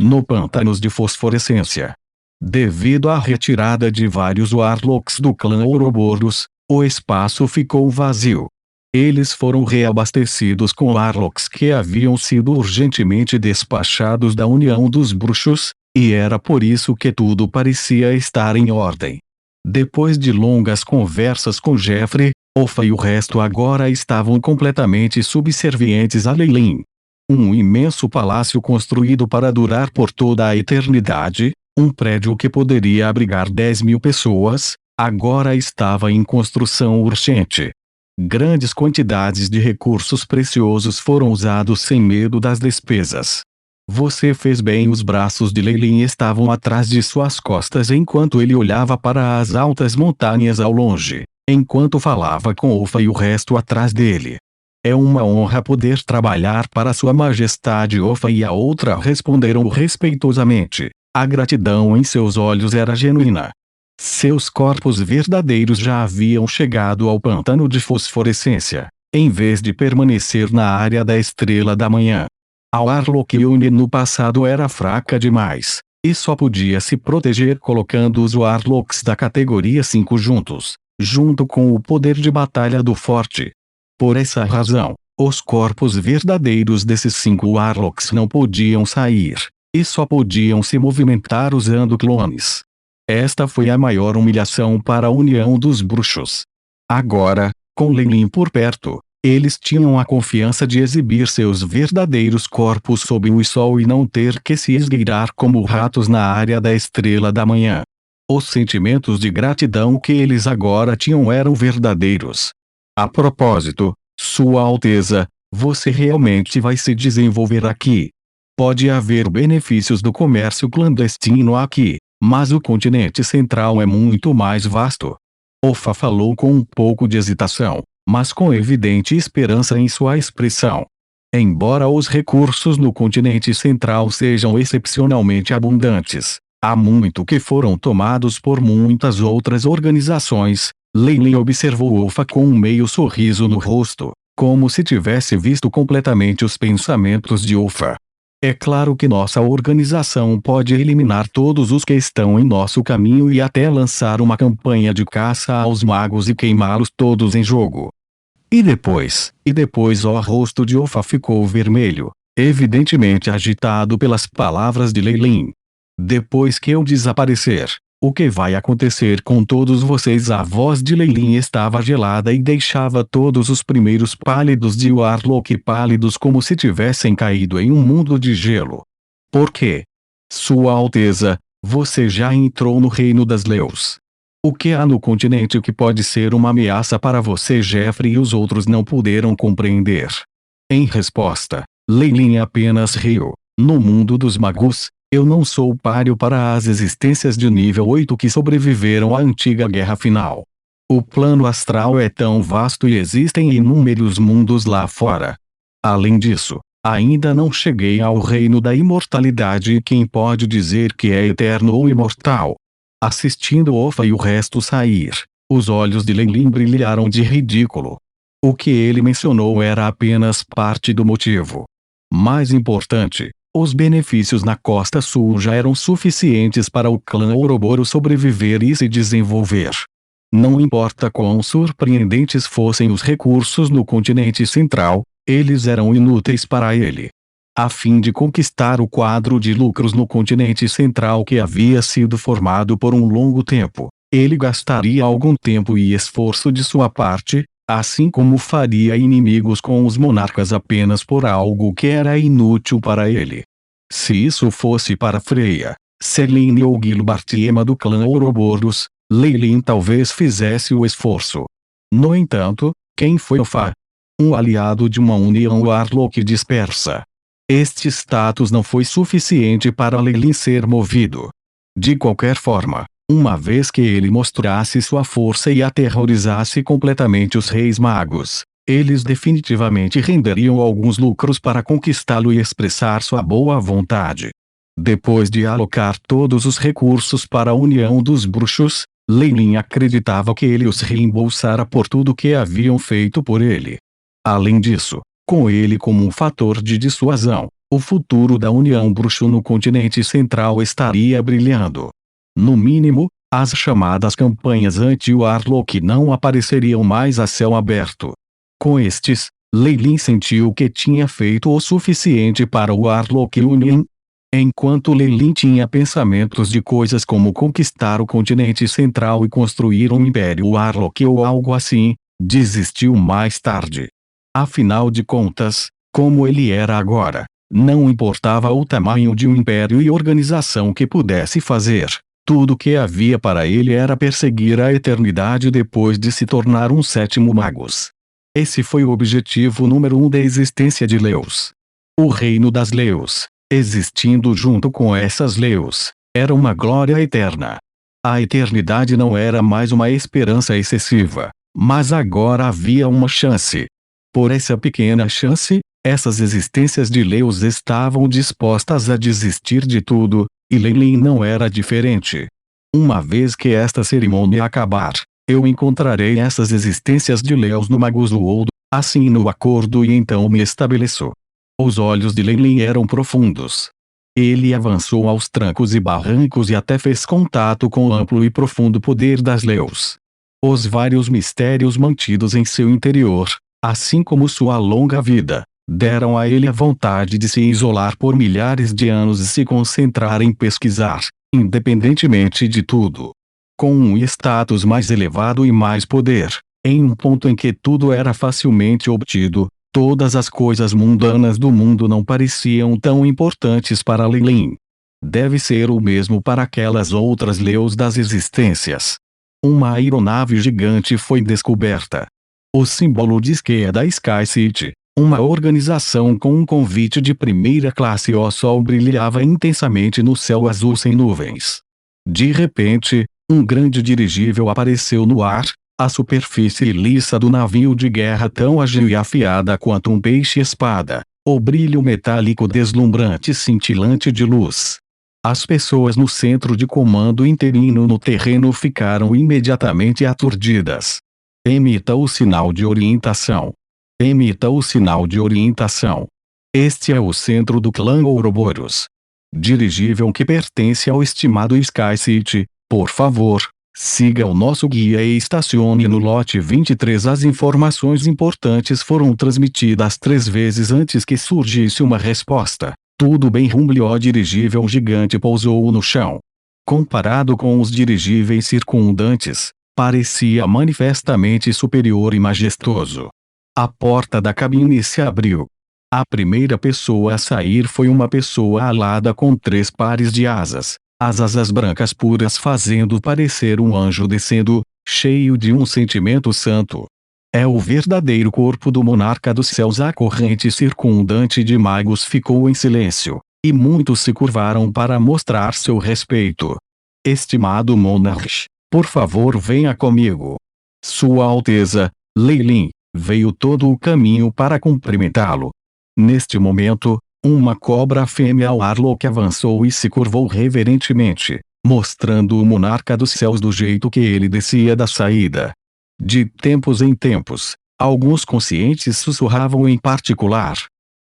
no pântanos de fosforescência. Devido à retirada de vários Warlocks do clã Ouroboros, o espaço ficou vazio. Eles foram reabastecidos com Warlocks que haviam sido urgentemente despachados da União dos Bruxos, e era por isso que tudo parecia estar em ordem. Depois de longas conversas com Jeffrey, Ofa e o resto agora estavam completamente subservientes a Leilin. Um imenso palácio construído para durar por toda a eternidade, um prédio que poderia abrigar 10.000 pessoas, agora estava em construção urgente. Grandes quantidades de recursos preciosos foram usados sem medo das despesas. Você fez bem. Os braços de Leilin estavam atrás de suas costas enquanto ele olhava para as altas montanhas ao longe, enquanto falava com Ofa e o resto atrás dele. É uma honra poder trabalhar para Sua Majestade. Ofa e a outra responderam respeitosamente. A gratidão em seus olhos era genuína. Seus corpos verdadeiros já haviam chegado ao pântano de fosforescência, em vez de permanecer na área da Estrela da Manhã. A Warlock Uni no passado era fraca demais, e só podia se proteger colocando os Warlocks da categoria 5 juntos, junto com o poder de batalha do Forte. Por essa razão, os corpos verdadeiros desses 5 Warlocks não podiam sair, e só podiam se movimentar usando clones. Esta foi a maior humilhação para a União dos Bruxos. Agora, com Leilin por perto, eles tinham a confiança de exibir seus verdadeiros corpos sob o sol e não ter que se esgueirar como ratos na área da Estrela da Manhã. Os sentimentos de gratidão que eles agora tinham eram verdadeiros. A propósito, Sua Alteza, você realmente vai se desenvolver aqui. Pode haver benefícios do comércio clandestino aqui, mas o continente central é muito mais vasto. Ofa falou com um pouco de hesitação, mas com evidente esperança em sua expressão. Embora os recursos no continente central sejam excepcionalmente abundantes, há muito que foram tomados por muitas outras organizações. Leilin observou Ofa com um meio sorriso no rosto, como se tivesse visto completamente os pensamentos de Ofa. É claro que nossa organização pode eliminar todos os que estão em nosso caminho e até lançar uma campanha de caça aos magos e queimá-los todos em jogo. E depois o rosto de Ofa ficou vermelho, evidentemente agitado pelas palavras de Leilin. Depois que eu desaparecer, o que vai acontecer com todos vocês? A voz de Leilin estava gelada e deixava todos os primeiros pálidos de Warlock pálidos como se tivessem caído em um mundo de gelo. Por quê? Sua Alteza, você já entrou no reino das Leus. O que há no continente que pode ser uma ameaça para você? Jeffrey e os outros não puderam compreender. Em resposta, Leilin apenas riu. No mundo dos magos, eu não sou páreo para as existências de nível 8 que sobreviveram à antiga guerra final. O plano astral é tão vasto e existem inúmeros mundos lá fora. Além disso, ainda não cheguei ao reino da imortalidade e quem pode dizer que é eterno ou imortal? Assistindo Ofa e o resto sair, os olhos de Leilin brilharam de ridículo. O que ele mencionou era apenas parte do motivo. Mais importante, os benefícios na Costa Sul já eram suficientes para o clã Ouroboros sobreviver e se desenvolver. Não importa quão surpreendentes fossem os recursos no continente central, eles eram inúteis para ele. A fim de conquistar o quadro de lucros no continente central que havia sido formado por um longo tempo, ele gastaria algum tempo e esforço de sua parte, assim como faria inimigos com os monarcas apenas por algo que era inútil para ele. Se isso fosse para Freya, Selene ou Gilbartiema do clã Ouroboros, Leilin talvez fizesse o esforço. No entanto, quem foi Ofa? Um aliado de uma união Warlock dispersa. Este status não foi suficiente para Leilin ser movido. De qualquer forma, uma vez que ele mostrasse sua força e aterrorizasse completamente os reis magos, eles definitivamente renderiam alguns lucros para conquistá-lo e expressar sua boa vontade. Depois de alocar todos os recursos para a União dos Bruxos, Leilin acreditava que ele os reembolsara por tudo que haviam feito por ele. Além disso, com ele como um fator de dissuasão, O futuro da União Bruxo no continente central estaria brilhando. No mínimo, as chamadas campanhas anti-Warlock não apareceriam mais a céu aberto. Com estes, Leilin sentiu que tinha feito o suficiente para o Warlock Union. Enquanto Leilin tinha pensamentos de coisas como conquistar o continente central e construir um império Warlock ou algo assim, desistiu mais tarde. Afinal de contas, como ele era agora, não importava o tamanho de um império e organização que pudesse fazer. Tudo que havia para ele era perseguir a eternidade depois de se tornar um sétimo Magus. Esse foi o objetivo número 1 da existência de Leus. O reino das Leus, existindo junto com essas Leus, era uma glória eterna. A eternidade não era mais uma esperança excessiva, mas agora havia uma chance. Por essa pequena chance, essas existências de Leus estavam dispostas a desistir de tudo, e Leilin não era diferente. Uma vez que esta cerimônia acabar, eu encontrarei essas existências de Leus no Magus World, assino o acordo e então me estabeleço. Os olhos de Leilin eram profundos. Ele avançou aos trancos e barrancos e até fez contato com o amplo e profundo poder das Leus. Os vários mistérios mantidos em seu interior, assim como sua longa vida, deram a ele a vontade de se isolar por milhares de anos e se concentrar em pesquisar, independentemente de tudo. Com um status mais elevado e mais poder, em um ponto em que tudo era facilmente obtido, todas as coisas mundanas do mundo não pareciam tão importantes para Leilin. Deve ser o mesmo para aquelas outras Leus das existências. Uma aeronave gigante foi descoberta. O símbolo diz que é da Sky City, uma organização com um convite de primeira classe. O sol brilhava intensamente no céu azul sem nuvens. De repente, um grande dirigível apareceu no ar, a superfície lisa do navio de guerra tão ágil e afiada quanto um peixe-espada, o brilho metálico deslumbrante cintilante de luz. As pessoas no centro de comando interino no terreno ficaram imediatamente aturdidas. Emita o sinal de orientação. Emita o sinal de orientação. Este é o centro do clã Ouroboros. Dirigível que pertence ao estimado Sky City, por favor, siga o nosso guia e estacione no lote 23. As informações importantes foram transmitidas 3 vezes antes que surgisse uma resposta. Tudo bem. O dirigível gigante pousou no chão. Comparado com os dirigíveis circundantes, parecia manifestamente superior e majestoso. A porta da cabine se abriu. A primeira pessoa a sair foi uma pessoa alada com 3 pares de asas, as asas brancas puras fazendo parecer um anjo descendo, cheio de um sentimento santo. É o verdadeiro corpo do monarca dos céus. A corrente circundante de magos ficou em silêncio, e muitos se curvaram para mostrar seu respeito. Estimado monarca, por favor venha comigo. Sua Alteza, Leilin, veio todo o caminho para cumprimentá-lo. Neste momento, uma cobra fêmea Warlock avançou e se curvou reverentemente, mostrando o monarca dos céus do jeito que ele descia da saída. De tempos em tempos, alguns conscientes sussurravam em particular: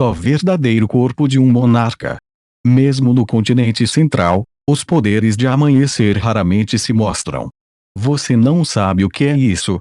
ó verdadeiro corpo de um monarca. Mesmo no continente central, os poderes de amanhecer raramente se mostram. Você não sabe o que é isso?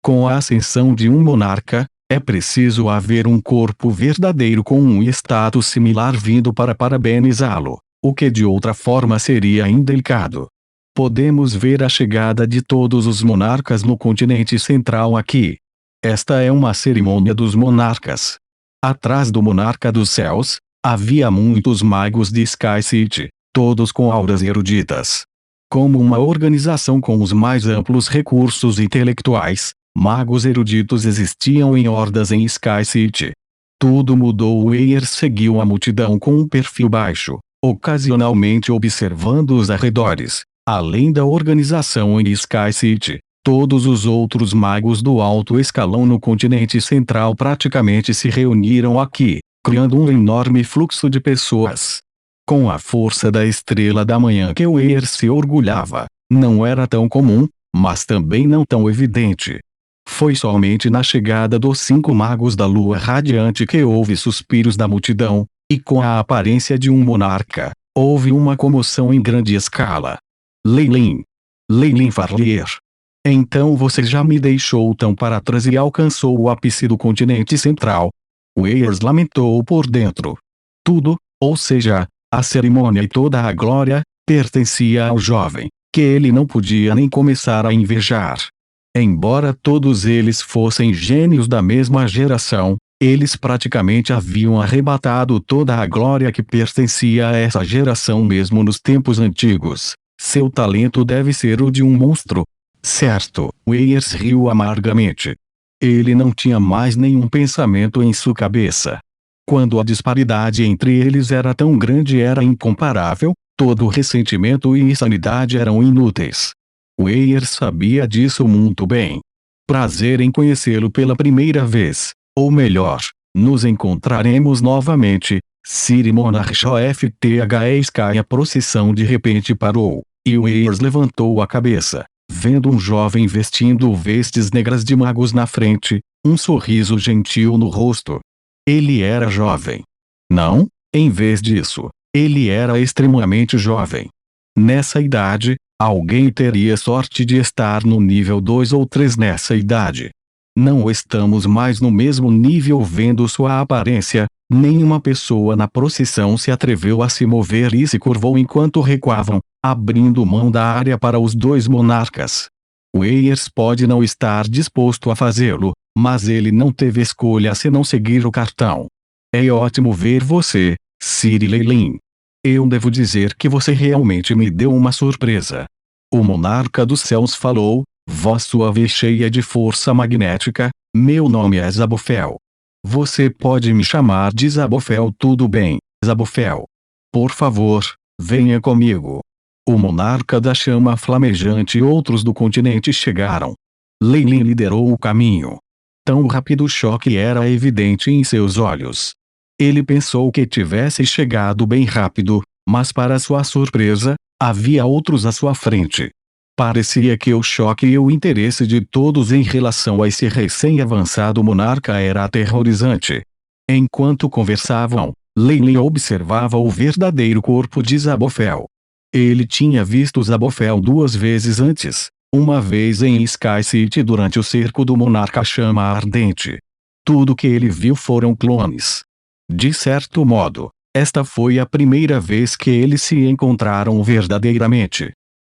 Com a ascensão de um monarca, é preciso haver um corpo verdadeiro com um status similar vindo para parabenizá-lo, o que de outra forma seria indelicado. Podemos ver a chegada de todos os monarcas no continente central aqui. Esta é uma cerimônia dos monarcas. Atrás do monarca dos céus, havia muitos magos de Sky City, todos com auras eruditas. Como uma organização com os mais amplos recursos intelectuais, magos eruditos existiam em hordas em Sky City. Tudo mudou. O Eir seguiu a multidão com um perfil baixo, ocasionalmente observando os arredores. Além da organização em Sky City, todos os outros magos do alto escalão no continente central praticamente se reuniram aqui, criando um enorme fluxo de pessoas. Com a força da estrela da manhã que o Eir se orgulhava, não era tão comum, mas também não tão evidente. Foi somente na chegada dos 5 magos da lua radiante que houve suspiros da multidão, e com a aparência de um monarca. Houve uma comoção em grande escala. Leilin. Leilin Farlier. Então você já me deixou tão para trás e alcançou o ápice do continente central. Weirs lamentou por dentro. Tudo, ou seja, a cerimônia e toda a glória, pertencia ao jovem, que ele não podia nem começar a invejar. Embora todos eles fossem gênios da mesma geração, eles praticamente haviam arrebatado toda a glória que pertencia a essa geração mesmo nos tempos antigos. Seu talento deve ser o de um monstro. Certo, Weirs riu amargamente. Ele não tinha mais nenhum pensamento em sua cabeça. Quando a disparidade entre eles era tão grande era incomparável, todo ressentimento e insanidade eram inúteis. Weirs sabia disso muito bem. Prazer em conhecê-lo pela primeira vez, ou melhor, nos encontraremos novamente. Sir Monarch FTHE Sky. A procissão de repente parou, e Weirs levantou a cabeça, vendo um jovem vestindo vestes negras de magos na frente, um sorriso gentil no rosto. Ele era jovem. Não, em vez disso, ele era extremamente jovem. Nessa idade, alguém teria sorte de estar no nível 2 ou 3 nessa idade. Não estamos mais no mesmo nível vendo sua aparência. Nenhuma pessoa na procissão se atreveu a se mover e se curvou enquanto recuavam, abrindo mão da área para os dois monarcas. Weirs pode não estar disposto a fazê-lo, mas ele não teve escolha senão seguir o cartão. É ótimo ver você, Sir Leilin. Eu devo dizer que você realmente me deu uma surpresa. O monarca dos céus falou, voz suave e cheia de força magnética. Meu nome é Zabofel. Você pode me chamar de Zabofel, tudo bem, Zabofel. Por favor, venha comigo. O monarca da chama flamejante e outros do continente chegaram. Leilin liderou o caminho. Tão rápido o choque era evidente em seus olhos. Ele pensou que tivesse chegado bem rápido, mas para sua surpresa, havia outros à sua frente. Parecia que o choque e o interesse de todos em relação a esse recém-avançado monarca era aterrorizante. Enquanto conversavam, Leilin observava o verdadeiro corpo de Zabofel. Ele tinha visto Zabofel 2 vezes antes, uma vez em Sky City durante o cerco do monarca chama ardente. Tudo que ele viu foram clones. De certo modo, esta foi a primeira vez que eles se encontraram verdadeiramente.